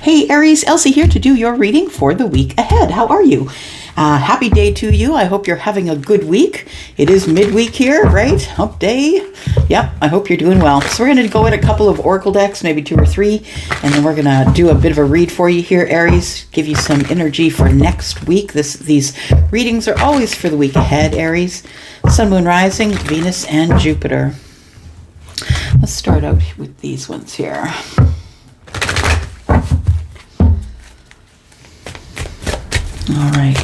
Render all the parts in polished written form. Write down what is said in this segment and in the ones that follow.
Hey Aries, Elsie here to do your reading for the week ahead. How are you? Happy day to you. I hope you're having a good week. It is midweek here, right? Hump day. Yep, I hope you're doing well. So we're going to go in a couple of oracle decks, maybe 2 or 3, and then we're going to do a bit of a read for you here, Aries. Give you some energy for next week. These readings are always for the week ahead, Aries. Sun, Moon, Rising, Venus, and Jupiter. Let's start out with these ones here. All right,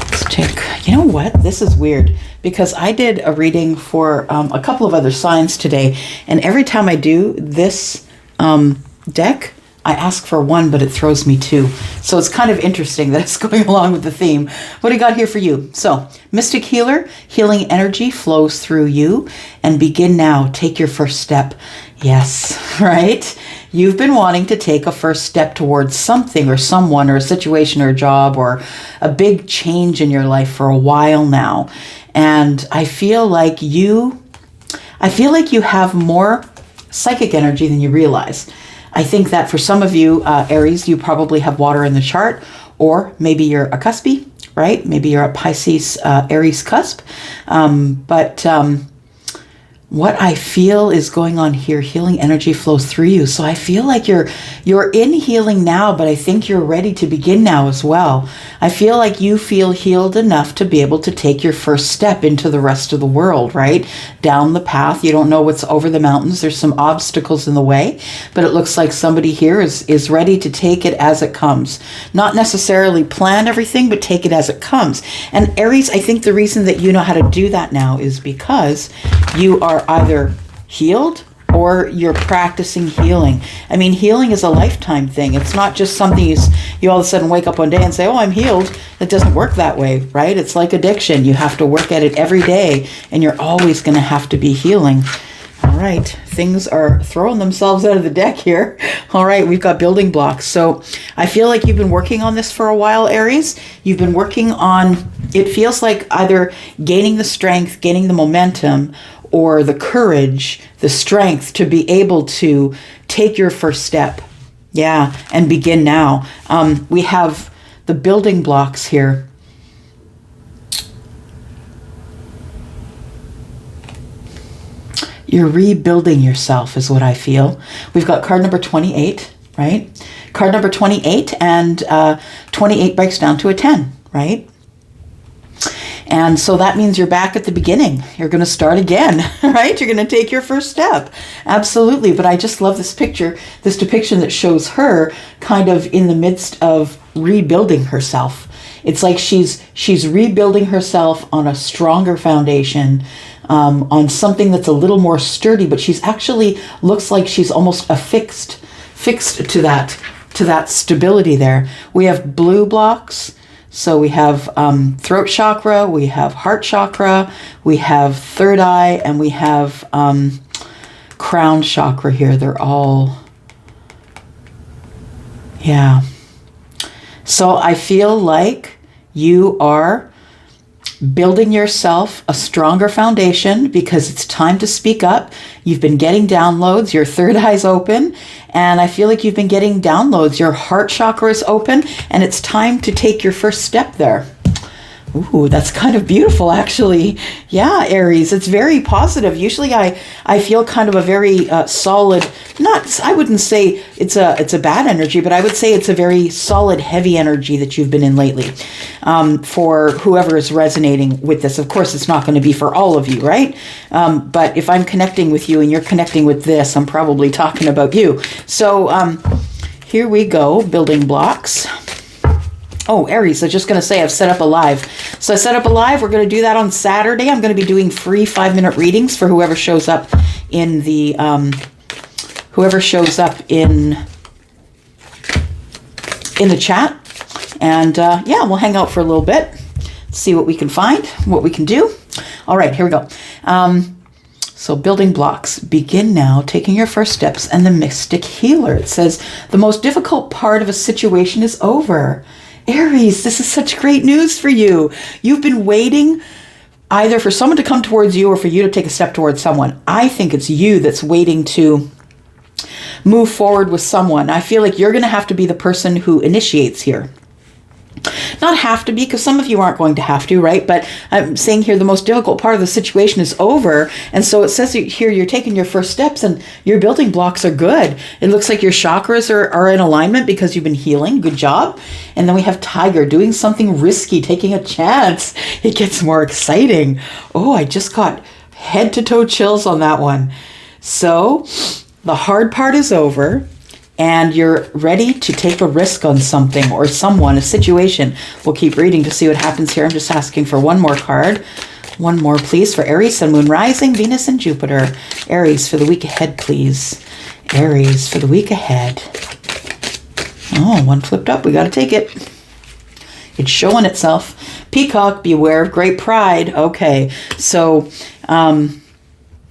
let's take, you know what, this is weird because I did a reading for a couple of other signs today, and every time I do this deck, I ask for 1, but it throws me 2. So it's kind of interesting that it's going along with the theme. What do you got here for you? So, Mystic Healer, healing energy flows through you, and begin now, take your first step. Yes, right? You've been wanting to take a first step towards something or someone or a situation or a job or a big change in your life for a while now. And I feel like you have more psychic energy than you realize. I think that for some of you, Aries, you probably have water in the chart, or maybe you're a cuspy, right? Maybe you're a Pisces, Aries cusp. What I feel is going on here, healing energy flows through you. So I feel like you're in healing now, but I think you're ready to begin now as well. I feel like you feel healed enough to be able to take your first step into the rest of the world, right? Down the path. You don't know what's over the mountains. There's some obstacles in the way, but it looks like somebody here is ready to take it as it comes. Not necessarily plan everything, but take it as it comes. And Aries, I think the reason that you know how to do that now is because you are either healed or you're practicing healing. I mean, healing is a lifetime thing. It's not just something you all of a sudden wake up one day and say, oh, I'm healed. It doesn't work that way, right? It's like addiction. You have to work at it every day, and you're always going to have to be healing. All right, things are throwing themselves out of the deck here. All right, we've got building blocks. So I feel like you've been working on this for a while, Aries. You've been working on, it feels like either gaining the strength, gaining the momentum, or the courage, the strength to be able to take your first step. Yeah, and begin now. We have the building blocks here. You're rebuilding yourself is what I feel. We've got card number 28, right? Card number 28, and 28 breaks down to a 10, right? And so that means you're back at the beginning. You're going to start again, right? You're going to take your first step. Absolutely. But I just love this picture, this depiction that shows her kind of in the midst of rebuilding herself. It's like she's rebuilding herself on a stronger foundation, on something that's a little more sturdy, but she's actually looks like she's almost affixed to that stability there. We have blue blocks. So we have throat chakra, we have heart chakra, we have third eye, and we have crown chakra here. They're all, yeah. So I feel like you are building yourself a stronger foundation because it's time to speak up. You've been getting downloads, your third eye's open, and I feel like you've been getting downloads. Your heart chakra is open, and it's time to take your first step there. Ooh, that's kind of beautiful, actually. Yeah, Aries, it's very positive. Usually I feel kind of a very solid, I wouldn't say it's a bad energy, but I would say it's a very solid, heavy energy that you've been in lately. For whoever is resonating with this, of course, it's not going to be for all of you, right? But if I'm connecting with you and you're connecting with this, I'm probably talking about you. So here we go, building blocks. Oh, Aries, I was just going to say I've set up a live. So I set up a live. We're going to do that on Saturday. I'm going to be doing free 5-minute readings for whoever shows up in the chat. And yeah, we'll hang out for a little bit, see what we can find, what we can do. All right, here we go. So building blocks, begin now, taking your first steps, and the Mystic Healer. It says, the most difficult part of a situation is over. Aries, this is such great news for you. You've been waiting either for someone to come towards you or for you to take a step towards someone. I think it's you that's waiting to move forward with someone. I feel like you're going to have to be the person who initiates here. Not have to be, because some of you aren't going to have to, right? But I'm saying here the most difficult part of the situation is over. And so it says here you're taking your first steps and your building blocks are good. It looks like your chakras are in alignment because you've been healing. Good job. And then we have Tiger doing something risky, taking a chance. It gets more exciting. Oh, I just got head to toe chills on that one. So the hard part is over. And you're ready to take a risk on something or someone, a situation. We'll keep reading to see what happens here. I'm just asking for one more card. One more, please, for Aries, Sun, Moon, Rising, Venus, and Jupiter. Aries for the week ahead, please. Aries for the week ahead. Oh, one flipped up. We got to take it. It's showing itself. Peacock, beware of great pride. Okay, so...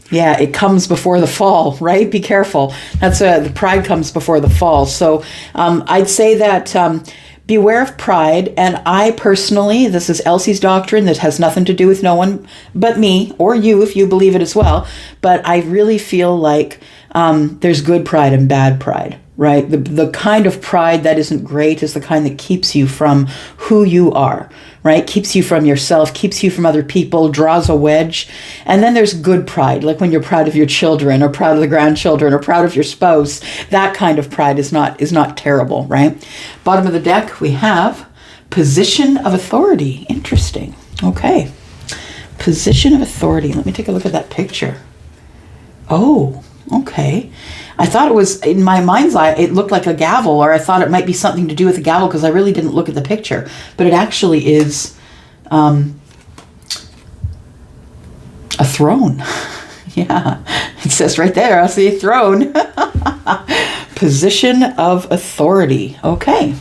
yeah, it comes before the fall, right? Be careful. That's the pride comes before the fall. So I'd say that beware of pride. And I personally, this is Elsie's doctrine that has nothing to do with no one but me or you, if you believe it as well. But I really feel like there's good pride and bad pride, right? The kind of pride that isn't great is the kind that keeps you from who you are, right? Keeps you from yourself, keeps you from other people, draws a wedge. And then there's good pride, like when you're proud of your children or proud of the grandchildren or proud of your spouse. That kind of pride is not terrible, right? Bottom of the deck, we have position of authority. Interesting. Okay. Position of authority. Let me take a look at that picture. Oh, okay. I thought it was, in my mind's eye, it looked like a gavel, or I thought it might be something to do with a gavel because I really didn't look at the picture. But it actually is a throne. Yeah, it says right there, I see a throne. Position of authority. Okay.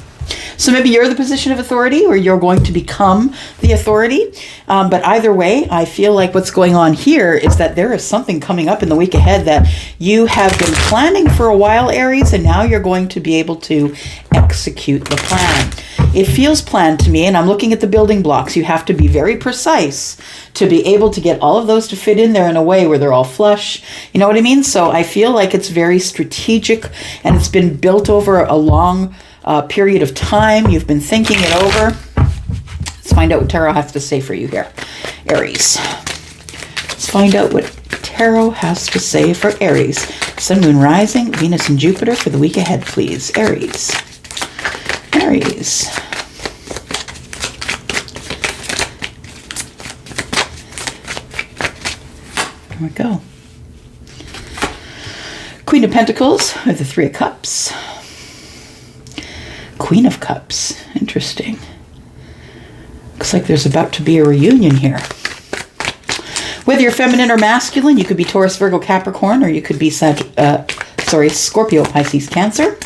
So maybe you're the position of authority or you're going to become the authority. But either way, I feel like what's going on here is that there is something coming up in the week ahead that you have been planning for a while, Aries, and now you're going to be able to execute the plan. It feels planned to me, and I'm looking at the building blocks. You have to be very precise to be able to get all of those to fit in there in a way where they're all flush. You know what I mean? So I feel like it's very strategic, and it's been built over a long period of time. You've been thinking it over. Let's find out what tarot has to say for you here, Aries. Let's find out what tarot has to say for Aries. Sun, Moon, Rising, Venus, and Jupiter for the week ahead, please. Aries. Aries. There we go. Queen of Pentacles with the Three of Cups. Queen of Cups. Interesting. Looks like there's about to be a reunion here. Whether you're feminine or masculine, you could be Taurus, Virgo, Capricorn, or you could be Scorpio, Pisces, Cancer.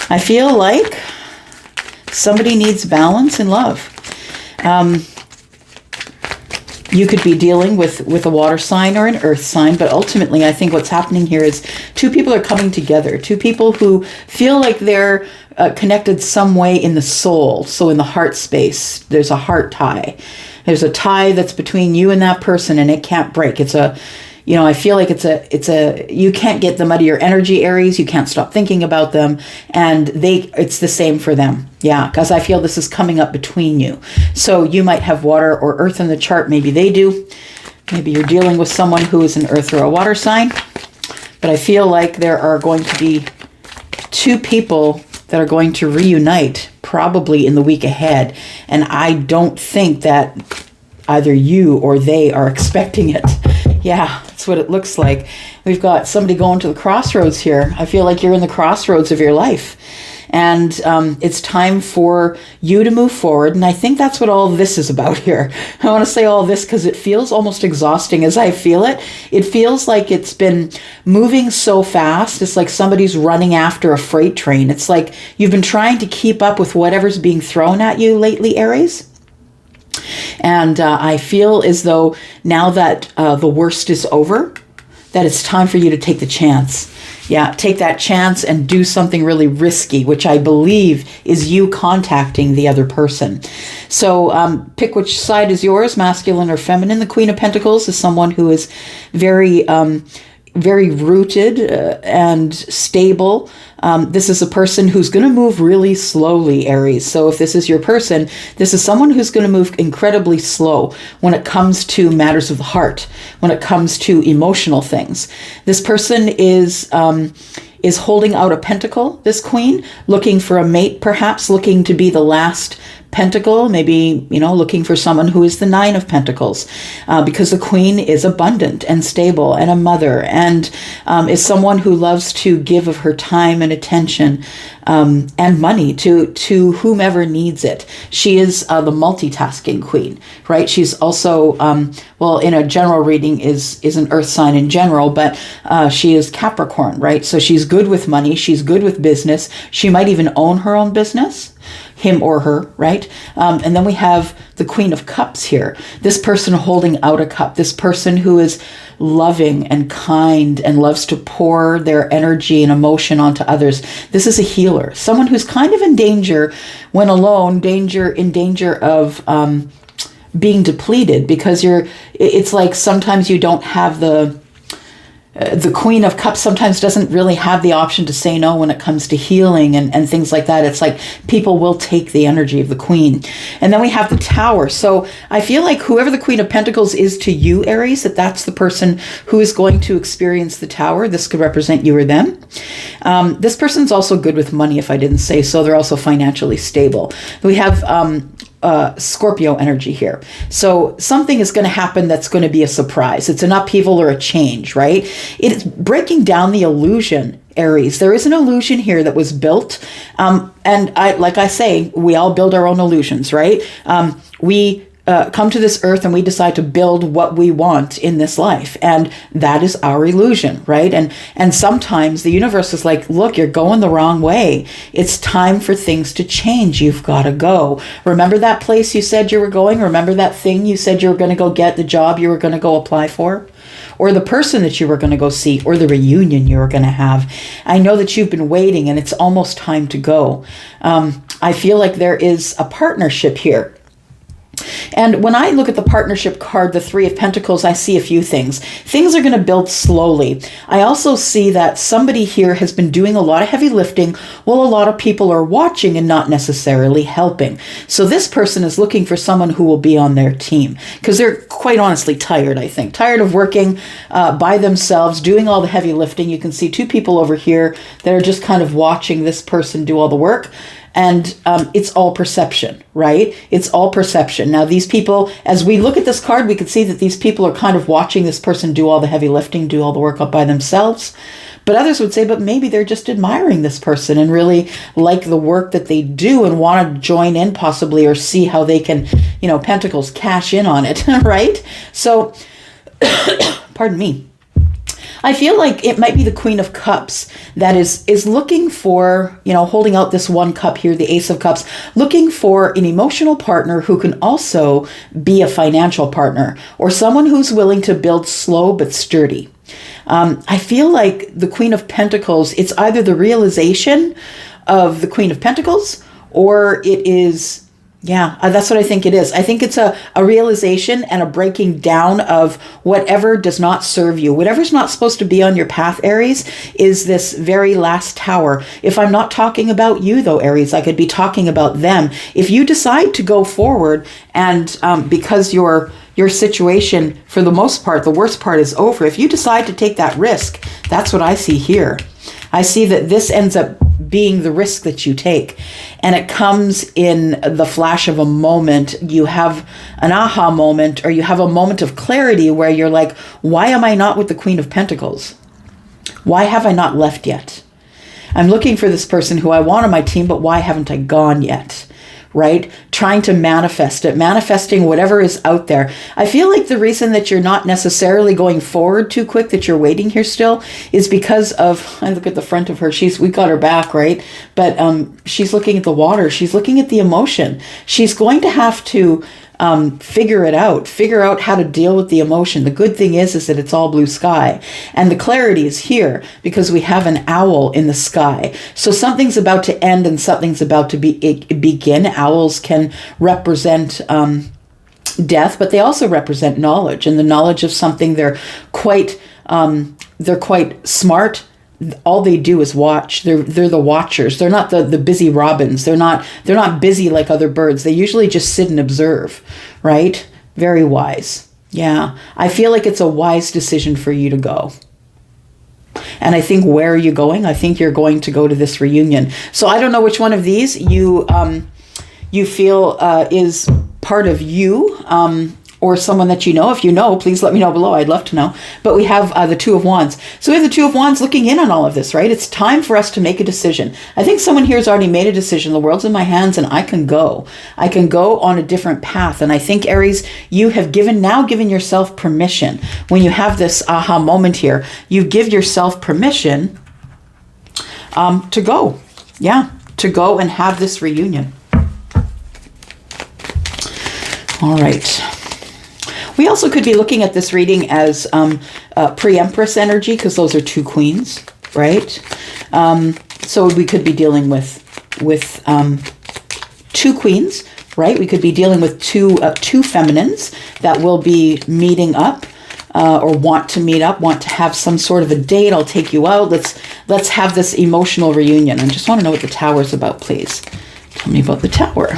I feel like somebody needs balance in love. You could be dealing with a water sign or an earth sign, but ultimately I think what's happening here is two people are coming together. Two people who feel like they're connected some way in the soul. So in the heart space, there's a heart tie. There's a tie that's between you and that person, and it can't break. It's a, you know, I feel like it's a, you can't get them out of your energy, Aries. You can't stop thinking about them. And it's the same for them. Yeah, because I feel this is coming up between you. So you might have water or earth in the chart. Maybe they do. Maybe you're dealing with someone who is an earth or a water sign. But I feel like there are going to be two people that are going to reunite probably in the week ahead. And I don't think that either you or they are expecting it. Yeah, that's what it looks like. We've got somebody going to the crossroads here. I feel like you're in the crossroads of your life. And it's time for you to move forward. And I think that's what all this is about here. I want to say all this because it feels almost exhausting as I feel it. It feels like it's been moving so fast. It's like somebody's running after a freight train. It's like you've been trying to keep up with whatever's being thrown at you lately, Aries. And I feel as though now that the worst is over, that it's time for you to take the chance. Yeah, take that chance and do something really risky, which I believe is you contacting the other person. So pick which side is yours, masculine or feminine. The Queen of Pentacles is someone who is very very rooted and stable. This is a person who's going to move really slowly, Aries. So if this is your person, this is someone who's going to move incredibly slow when it comes to matters of the heart, when it comes to emotional things. This person is holding out a pentacle, this queen, looking for a mate, perhaps looking to be the last pentacle, maybe, looking for someone who is the Nine of Pentacles, because the queen is abundant and stable and a mother, and is someone who loves to give of her time and attention and money to whomever needs it. She is the multitasking queen, right? She's also, in a general reading is an earth sign in general, but she is Capricorn, right? So she's good with money. She's good with business. She might even own her own business, him or her, right? And then we have the Queen of Cups here. This person holding out a cup, this person who is loving and kind and loves to pour their energy and emotion onto others. This is a healer, someone who's kind of in danger when alone, in danger of being depleted, because it's like sometimes you don't have the Queen of Cups sometimes doesn't really have the option to say no when it comes to healing and things like that. It's like people will take the energy of the Queen. And then we have the Tower. So I feel like whoever the Queen of Pentacles is to you, Aries, that's the person who is going to experience the Tower. This could represent you or them. This person's also good with money, if I didn't say so. They're also financially stable. We have Scorpio energy here. So something is going to happen that's going to be a surprise. It's an upheaval or a change, right? It's breaking down the illusion, Aries. There is an illusion here that was built. And like I say, we all build our own illusions, right? We come to this earth and we decide to build what we want in this life. And that is our illusion, right? And sometimes the universe is like, look, you're going the wrong way. It's time for things to change. You've got to go. Remember that place you said you were going? Remember that thing you said you were going to go get, the job you were going to go apply for? Or the person that you were going to go see, or the reunion you were going to have. I know that you've been waiting and it's almost time to go. I feel like there is a partnership here. And when I look at the partnership card, the Three of Pentacles, I see a few things. Things are going to build slowly. I also see that somebody here has been doing a lot of heavy lifting while a lot of people are watching and not necessarily helping. So this person is looking for someone who will be on their team, because they're quite honestly tired, I think. Tired of working by themselves, doing all the heavy lifting. You can see two people over here that are just kind of watching this person do all the work. And it's all perception, right? It's all perception. Now, these people, as we look at this card, we can see that these people are kind of watching this person do all the heavy lifting, do all the work up by themselves. But others would say, but maybe they're just admiring this person and really like the work that they do and want to join in possibly, or see how they can, Pentacles, cash in on it, right? So, pardon me. I feel like it might be the Queen of Cups that is looking for, holding out this one cup here, the Ace of Cups, looking for an emotional partner who can also be a financial partner, or someone who's willing to build slow but sturdy. I feel like the Queen of Pentacles, it's either the realization of the Queen of Pentacles, or it is... Yeah, that's what I think it is. I think it's a realization and a breaking down of whatever does not serve you. Whatever's not supposed to be on your path, Aries, is this very last tower. If I'm not talking about you, though, Aries, I could be talking about them. If you decide to go forward and because your situation, for the most part, the worst part is over, if you decide to take that risk, that's what I see here. I see that this ends up being the risk that you take. And it comes in the flash of a moment. You have an aha moment, or you have a moment of clarity where you're like, why am I not with the Queen of Pentacles? Why have I not left yet? I'm looking for this person who I want on my team, but why haven't I gone yet? Right? Trying to manifest it, manifesting whatever is out there. I feel like the reason that you're not necessarily going forward too quick, that you're waiting here still, is because of, I look at the front of her, we got her back, right? But she's looking at the water. She's looking at the emotion. She's going to have to figure out how to deal with the emotion. The good thing is that it's all blue sky, and the clarity is here because we have an owl in the sky. So something's about to end and something's about to begin. Owls can represent death, but they also represent knowledge, and the knowledge of something they're quite They're quite smart. All they do is watch. They're the watchers. They're not the busy robins. They're not busy like other birds. They usually just sit and observe, right? Very wise. Yeah. I feel like it's a wise decision for you to go. And I think, where are you going? I think you're going to go to this reunion. So I don't know which one of these you feel is part of you, or someone that you know. If you know, please let me know below. I'd love to know. But we have the Two of Wands. So we have the Two of Wands looking in on all of this, right? It's time for us to make a decision. I think someone here has already made a decision. The world's in my hands and I can go. I can go on a different path. And I think, Aries, you have now given yourself permission. When you have this aha moment here, you give yourself permission to go. Yeah, to go and have this reunion. All right. We also could be looking at this reading as pre-empress energy, because those are two queens, right? So we could be dealing with two queens, right? We could be dealing with two feminines that will be meeting up, or want to meet up, want to have some sort of a date. I'll take you out. Let's have this emotional reunion. I just want to know what the Tower is about, please. Tell me about the Tower.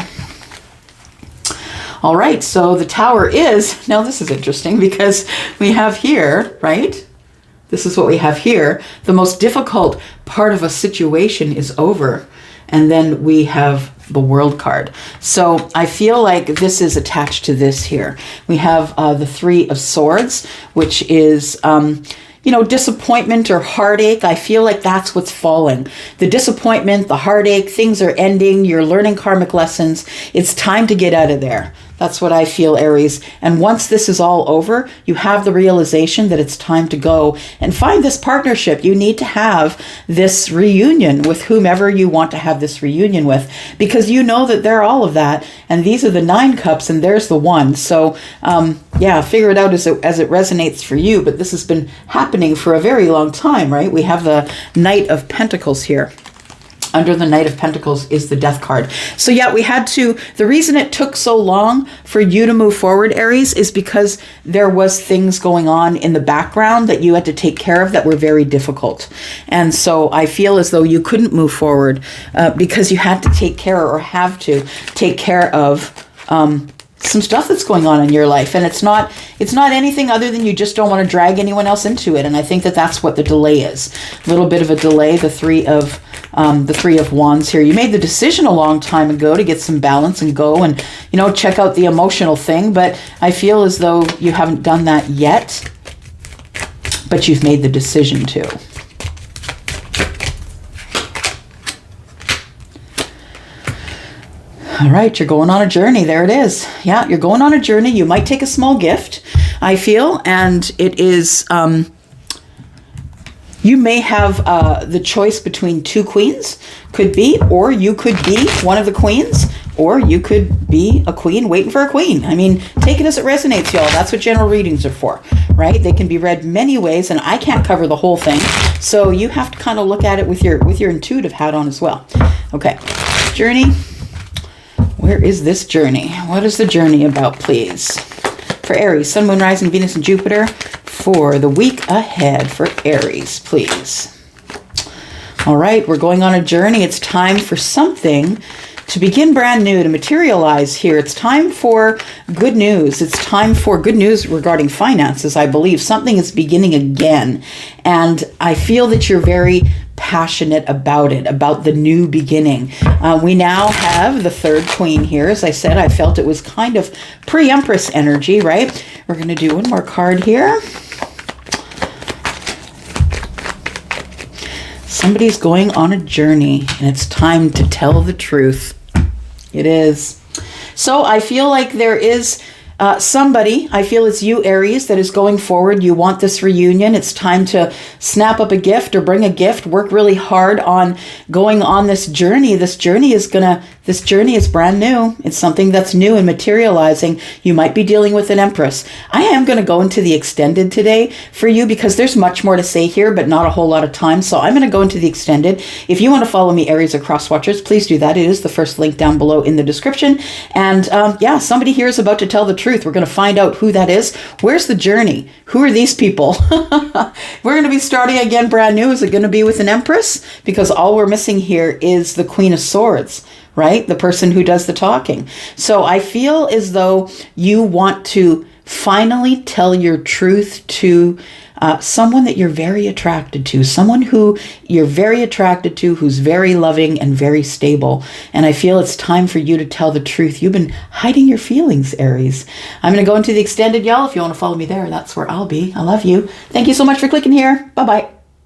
All right, so the Tower is, now this is interesting because we have here, right? This is what we have here. The most difficult part of a situation is over. And then we have the World card. So I feel like this is attached to this here. We have the Three of Swords, which is disappointment or heartache. I feel like that's what's falling. The disappointment, the heartache, things are ending. You're learning karmic lessons. It's time to get out of there. That's what I feel, Aries. And once this is all over, you have the realization that it's time to go and find this partnership. You need to have this reunion with whomever you want to have this reunion with, because you know that they're all of that. And these are the 9 cups and there's the 1. So figure it out as it resonates for you. But this has been happening for a very long time, right? We have the Knight of Pentacles here. Under the Knight of Pentacles is the Death card. So yeah, the reason it took so long for you to move forward, Aries, is because there was things going on in the background that you had to take care of that were very difficult. And so I feel as though you couldn't move forward because you had to take care of some stuff that's going on in your life. And it's not anything other than you just don't want to drag anyone else into it. And I think that that's what the delay is. A little bit of a delay, the Three of Wands here. You made the decision a long time ago to get some balance and go and, check out the emotional thing. But I feel as though you haven't done that yet, but you've made the decision to. All right, you're going on a journey. There it is. Yeah, you're going on a journey. You might take a small gift, I feel, and it is, you may have the choice between 2 queens, could be, or you could be one of the queens, or you could be a queen waiting for a queen. I mean, take it as it resonates, y'all. That's what general readings are for, right? They can be read many ways, and I can't cover the whole thing. So you have to kind of look at it with your intuitive hat on as well. Okay, journey. Where is this journey? What is the journey about, please? For Aries, Sun, Moon, Rising, Venus, and Jupiter for the week ahead for Aries, please. All right, we're going on a journey. It's time for something to begin brand new, to materialize here. It's time for good news. It's time for good news regarding finances, I believe. Something is beginning again. And I feel that you're very passionate about it, about the new beginning. We now have the 3rd queen here. As I said, I felt it was kind of pre-empress energy, right? We're going to do one more card here. Somebody's going on a journey, and it's time to tell the truth. It is. So I feel like there is somebody, I feel it's you, Aries, that is going forward. You want this reunion. It's time to snap up a gift or bring a gift, work really hard on going on this journey. This journey is This journey is brand new. It's something that's new and materializing. You might be dealing with an Empress. I am going to go into the extended today for you because there's much more to say here, but not a whole lot of time. So I'm going to go into the extended. If you want to follow me, Aries or Cross Watchers, please do that. It is the first link down below in the description. And yeah, somebody here is about to tell the truth. We're going to find out who that is. Where's the journey? Who are these people? We're going to be starting again brand new. Is it going to be with an Empress? Because all we're missing here is the Queen of Swords, right? The person who does the talking. So I feel as though you want to finally tell your truth to someone that you're very attracted to, someone who you're very attracted to, who's very loving and very stable. And I feel it's time for you to tell the truth. You've been hiding your feelings, Aries. I'm going to go into the extended, y'all. If you want to follow me there, that's where I'll be. I love you. Thank you so much for clicking here. Bye-bye.